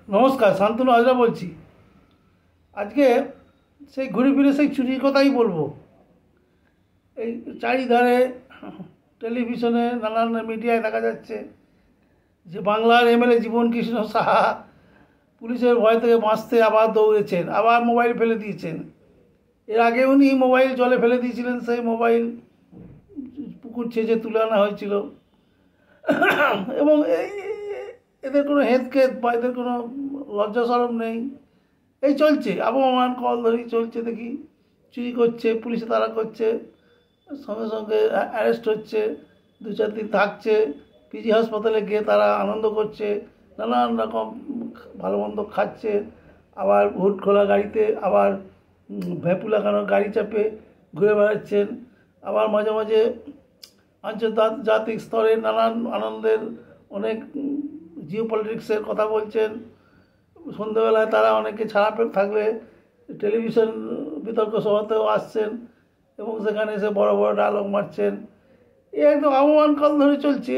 নমস্কার, শান্তনু হাজরা বলছি। আজকে সেই ঘুরে ফিরে সেই চুরির কথাই বলবো। এই চারিধারে টেলিভিশনে নানান মিডিয়ায় দেখা যাচ্ছে যে বাংলার এমএলএ জীবন কৃষ্ণ সাহা পুলিশের ভয় থেকে বাঁচতে আবার দৌড়েছেন, আবার মোবাইল ফেলে দিয়েছেন। এর আগে উনি মোবাইল জলে ফেলে দিয়েছিলেন, সেই মোবাইল পুকুর ছেঁচে তুলে আনা হয়েছিল। এবং এদের কোনো হেদকেদ বা এদের কোনো লজ্জা শরম নেই। এই চলছে, আবহমান কল ধরেই চলছে। দেখি চুরি করছে, পুলিশে তাড়া করছে, সঙ্গে সঙ্গে অ্যারেস্ট হচ্ছে, 2-4 দিন থাকছে, পিজি হাসপাতালে গিয়ে তারা আনন্দ করছে, নানান রকম ভালো মন্দ খাচ্ছে, আবার হুড খোলা গাড়িতে, আবার ভ্যাপু লাগানো গাড়ি চাপে ঘুরে বেড়াচ্ছেন, আবার মাঝে মাঝে আন্তর্জাতিক স্তরে নানান আনন্দের অনেক জিও পলিটিক্সের কথা বলছেন। সন্ধ্যেবেলায় তারা অনেকে ছাড়া পেয়ে থাকলে টেলিভিশন বিতর্ক সভাতেও আসছেন এবং সেখানে এসে বড় বড় ডায়লগ মারছেন। এ একদম আবহমান কাল ধরে চলছে।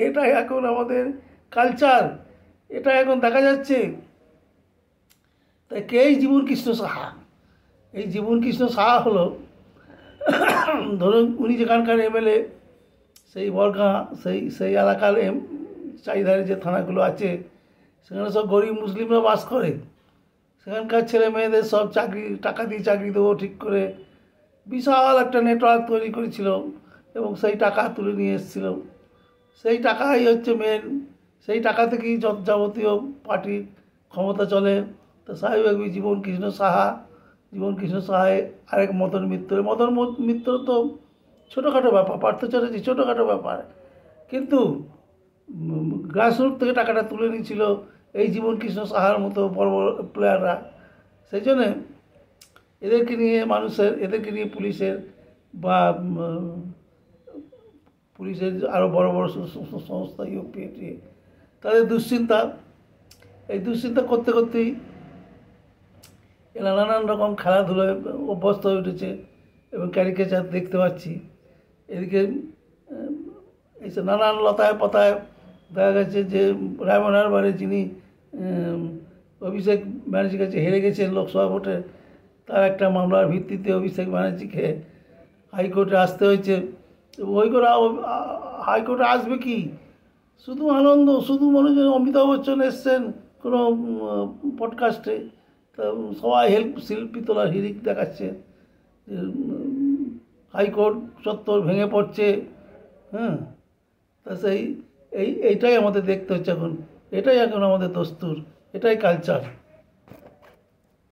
এটাই এখন আমাদের কালচার, এটা এখন দেখা যাচ্ছে। তাই কে এই জীবন কৃষ্ণ সাহা? এই জীবন কৃষ্ণ সাহা হলো, ধরুন উনি যেখানকার এমএলএ, সেই বরগাঁ, সেই এলাকার চারিধারে যে থানাগুলো আছে সেখানে সব গরিব মুসলিমরা বাস করে। সেখানকার ছেলে মেয়েদের সব চাকরি, টাকা দিয়ে চাকরি দেবো ঠিক করে বিশাল একটা নেটওয়ার্ক তৈরি করেছিল এবং সেই টাকা তুলে নিয়ে এসেছিল। সেই টাকাই হচ্ছে মেন, সেই টাকা থেকেই যাবতীয় পার্টির ক্ষমতা চলে। তো স্বাভাবিকভাবেই জীবন কৃষ্ণ সাহায় আরেক মদন মিত্র তো ছোটোখাটো ব্যাপার, পার্থ চ্যাটার্জি ছোটোখাটো ব্যাপার, কিন্তু গ্রাসরুট থেকে টাকাটা তুলে নিয়েছিল এই জীবন কৃষ্ণ সাহার মতো বড় বড় প্লেয়াররা। সেই জন্যে এদেরকে নিয়ে পুলিশের বা পুলিশের আরও বড় বড় সংস্থা ইউপিএ তাদের দুশ্চিন্তা, এই দুশ্চিন্তা করতে করতেই এরা নানান রকম খেলাধুলোয় অভ্যস্ত হয়ে উঠেছে এবং ক্যারিকেচার দেখতে পাচ্ছি। এদিকে এইসব নানান লতায় পাতায় দেখা গেছে যে রায়মোহন হারবারে যিনি অভিষেক ব্যানার্জির কাছে হেরে গেছেন লোকসভা ভোটে, তার একটা মামলার ভিত্তিতে অভিষেক ব্যানার্জিকে হাইকোর্টে আসতে হয়েছে। হাইকোর্টে আসবে কি, শুধু আনন্দ, শুধু মনে হয় অমিতাভ বচ্চন এসছেন কোনো পডকাস্টে, তা সবাই শিল্পী তোলার হিরিক দেখাচ্ছে। হাইকোর্ট চত্বর ভেঙে পড়ছে। তা এইটাই আমাদের দেখতে হচ্ছে এখন, এটাই এখন আমাদের দস্তুর, এটাই কালচার।